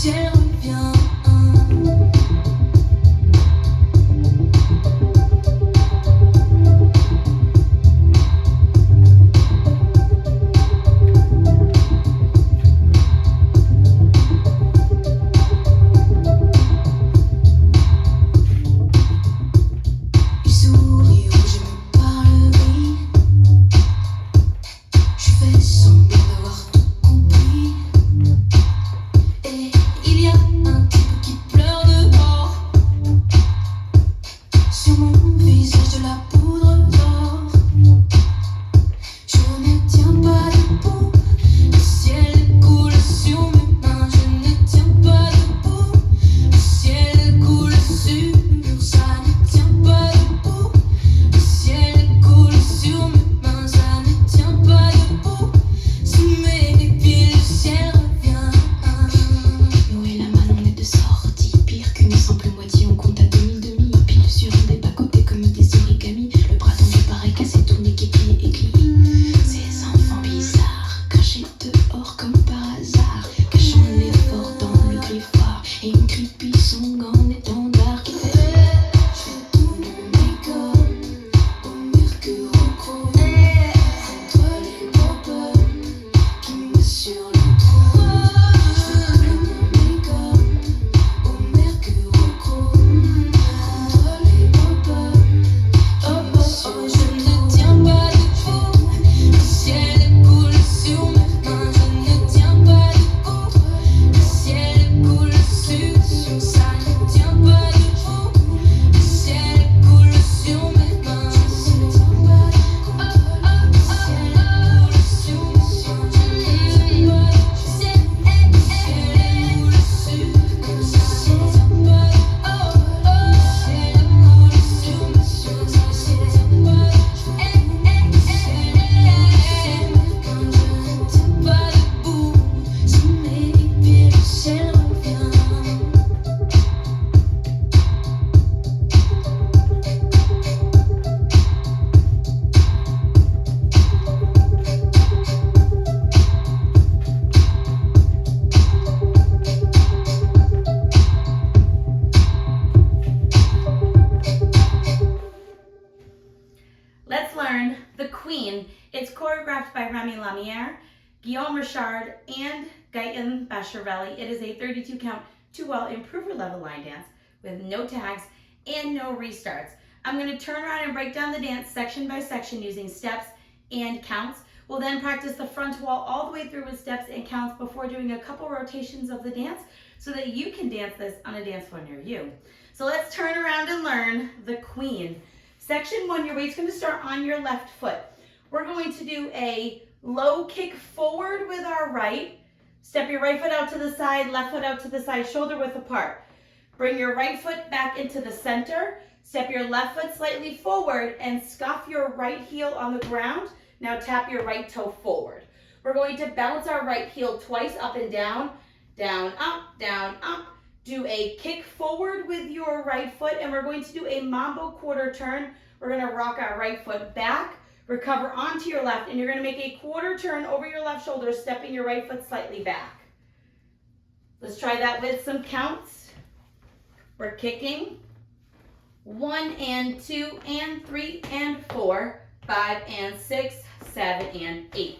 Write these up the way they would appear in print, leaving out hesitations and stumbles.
ciel revient. Let's learn The Queen. It's choreographed by Rémi Lemaire, Guillaume and Gaëtan Bachellerie. It is a 32 count 2-well improver level line dance with no tags and no restarts. I'm going to turn around and break down the dance section by section using steps and counts. We'll then practice the front wall all the way through with steps and counts before doing a couple rotations of the dance so that you can dance this on a dance floor near you. So let's turn around and learn The Queen. Section 1, your weight's going to start on your left foot. We're going to do a low kick forward with our right. Step your right foot out to the side, left foot out to the side, shoulder width apart. Bring your right foot back into the center. Step your left foot slightly forward and scuff your right heel on the ground. Now tap your right toe forward. We're going to bounce our right heel twice up and down, down, up, down, up. Do a kick forward with your right foot, and we're going to do a mambo quarter turn. We're going to rock our right foot back, recover onto your left, and you're going to make a quarter turn over your left shoulder, stepping your right foot slightly back. Let's try that with some counts. We're kicking 1 and 2 and 3 and 4, 5 and 6, 7 and 8.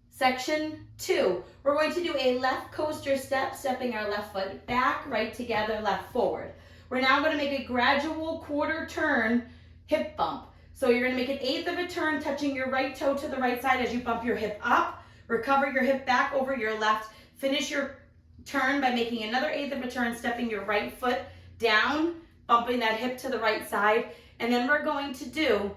Section 2, we're going to do a left coaster step, stepping our left foot back, right together, left forward. We're now going to make a gradual quarter turn hip bump. So you're going to make an eighth of a turn, touching your right toe to the right side as you bump your hip up, recover your hip back over your left, finish your turn by making another eighth of a turn, stepping your right foot down, bumping that hip to the right side, and then we're going to do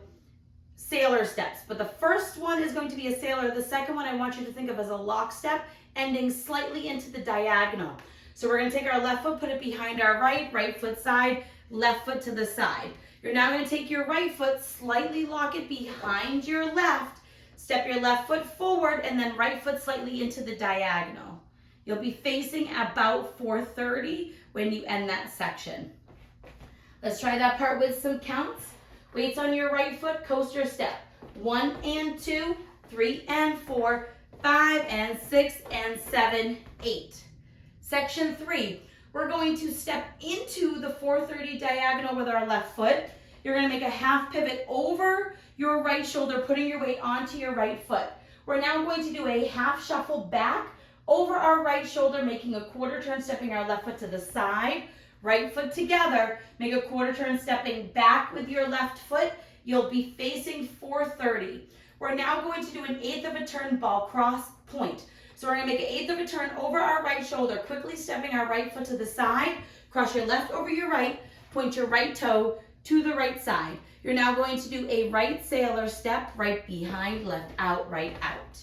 sailor steps. But the first one is going to be a sailor. The second one I want you to think of as a lock step, ending slightly into the diagonal. So we're going to take our left foot, put it behind our right foot side, left foot to the side. You're now going to take your right foot, slightly lock it behind your left, step your left foot forward, and then right foot slightly into the diagonal. You'll be facing about 430 when you end that section. Let's try that part with some counts. Weights on your right foot, coaster step. 1 and 2, 3 and 4, 5 and 6 and 7, 8. Section 3, we're going to step into the 430 diagonal with our left foot. You're going to make a half pivot over your right shoulder, putting your weight onto your right foot. We're now going to do a half shuffle back over our right shoulder, making a quarter turn, stepping our left foot to the side, right foot together, make a quarter turn, stepping back with your left foot. You'll be facing 430. We're now going to do an eighth of a turn ball cross point. So we're going to make an eighth of a turn over our right shoulder, quickly stepping our right foot to the side, cross your left over your right, point your right toe to the right side. You're now going to do a right sailor step, right behind, left out, right out.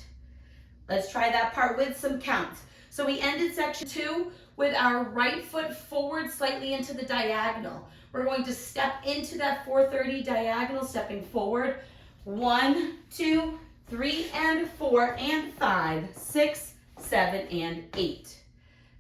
Let's try that part with some counts. So we ended section 2 with our right foot forward slightly into the diagonal. We're going to step into that 430 diagonal, stepping forward. 1, 2, 3, and 4, and 5, 6, 7, and 8.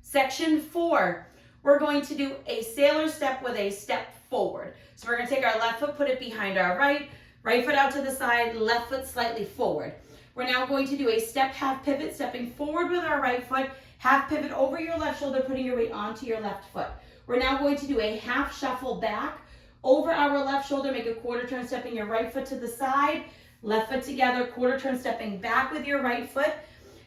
Section 4, we're going to do a sailor step with a step forward. So we're going to take our left foot, put it behind our right foot out to the side, left foot slightly forward. We're now going to do a step half pivot, stepping forward with our right foot, half pivot over your left shoulder, putting your weight onto your left foot. We're now going to do a half shuffle back over our left shoulder, make a quarter turn, stepping your right foot to the side, left foot together, quarter turn, stepping back with your right foot.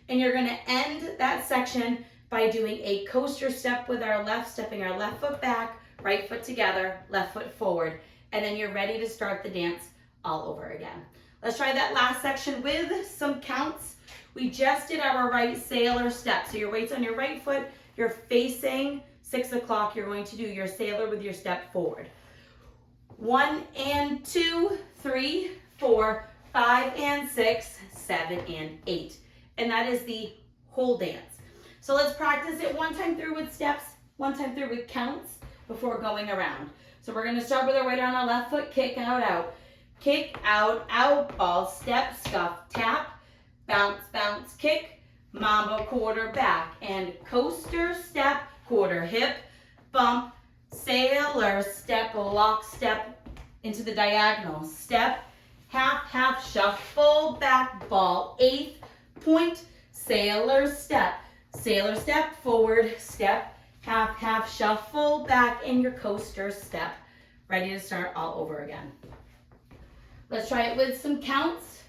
And you're going to end that section by doing a coaster step with our left, stepping our left foot back, right foot together, left foot forward. And then you're ready to start the dance all over again. Let's try that last section with some counts. We just did our right sailor step. So your weight's on your right foot, you're facing 6 o'clock. You're going to do your sailor with your step forward. 1 and 2, 3, 4, 5 and 6, 7 and 8. And that is the whole dance. So let's practice it one time through with steps, one time through with counts before going around. So we're going to start with our right on our left foot, kick out, out. Kick out, out, ball, step, scuff, tap, bounce, bounce, kick, mamba, quarter, back, and coaster, step, quarter, hip, bump, sailor, step, lock, step into the diagonal, step, half, half, shuffle, back, ball, eighth, point, sailor, step, forward, step, half, half, shuffle, back, and your coaster, step. Ready to start all over again. Let's try it with some counts.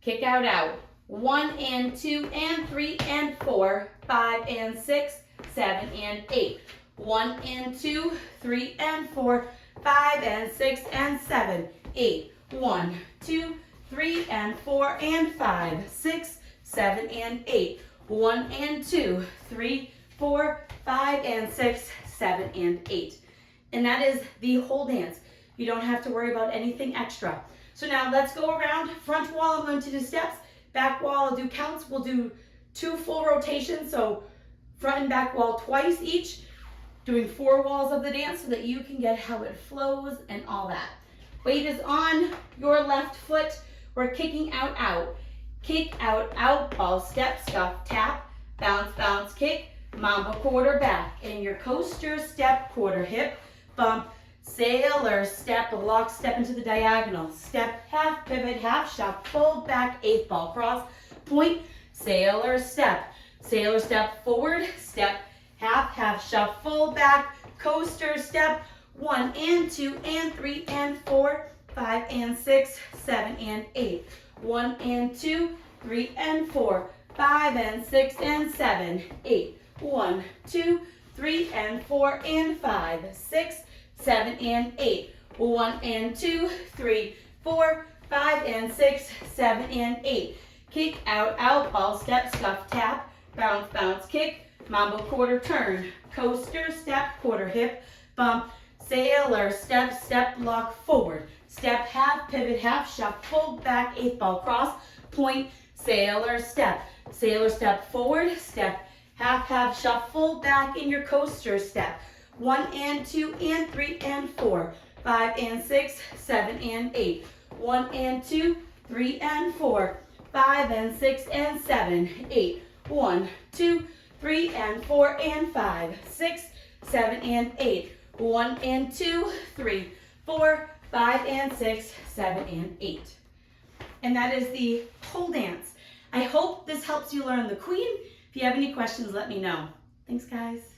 Kick out, out. 1 and 2 and 3 and 4, 5 and 6, 7 and 8. 1 and 2, 3 and 4, 5 and 6 and 7, 8. 1, 2, 3 and 4 and 5, 6, 7 and 8. 1 and 2, 3, 4, 5 and 6, 7 and 8. And that is the whole dance. You don't have to worry about anything extra. So now let's go around. Front wall, I'm going to do steps. Back wall, I'll do counts. We'll do 2 full rotations, so front and back wall twice each, doing 4 walls of the dance so that you can get how it flows and all that. Weight is on your left foot. We're kicking out, out. Kick out, out, ball, step, scuff, tap, bounce, bounce, kick, mamba, quarter, back, and your coaster, step, quarter, hip, bump, sailor, step, lock, step into the diagonal, step, half, pivot, half, shuffle, back, eighth ball, cross, point, sailor, step, forward, step, half, half, shuffle, back, coaster, step, 1 and 2 and 3 and 4, 5 and 6, 7 and 8. 1 and 2, 3 and 4, 5 and 6 and 7, 8. 1, 2, 3 and 4 and 5, 6, 7 and 8. 1 and 2, 3, 4, 5 and 6, 7 and 8. Kick out, out, ball, step, scuff, tap, bounce, bounce, kick, mambo, quarter, turn, coaster, step, quarter, hip, bump, sailor, step, step, lock, forward, step, half, pivot, half, shuffle, back, eighth ball, cross, point, sailor, step, forward, step, half, half, shuffle, back in your coaster, step, 1 and 2 and 3 and 4, 5 and 6, 7 and 8. 1 and 2, 3 and 4, 5 and 6 and 7, 8. 1, 2, 3 and 4 and 5, 6, 7 and 8. 1 and 2, 3, 4, 5 and 6, 7 and 8. And that is the whole dance. I hope this helps you learn the Queen. If you have any questions, let me know. Thanks, guys.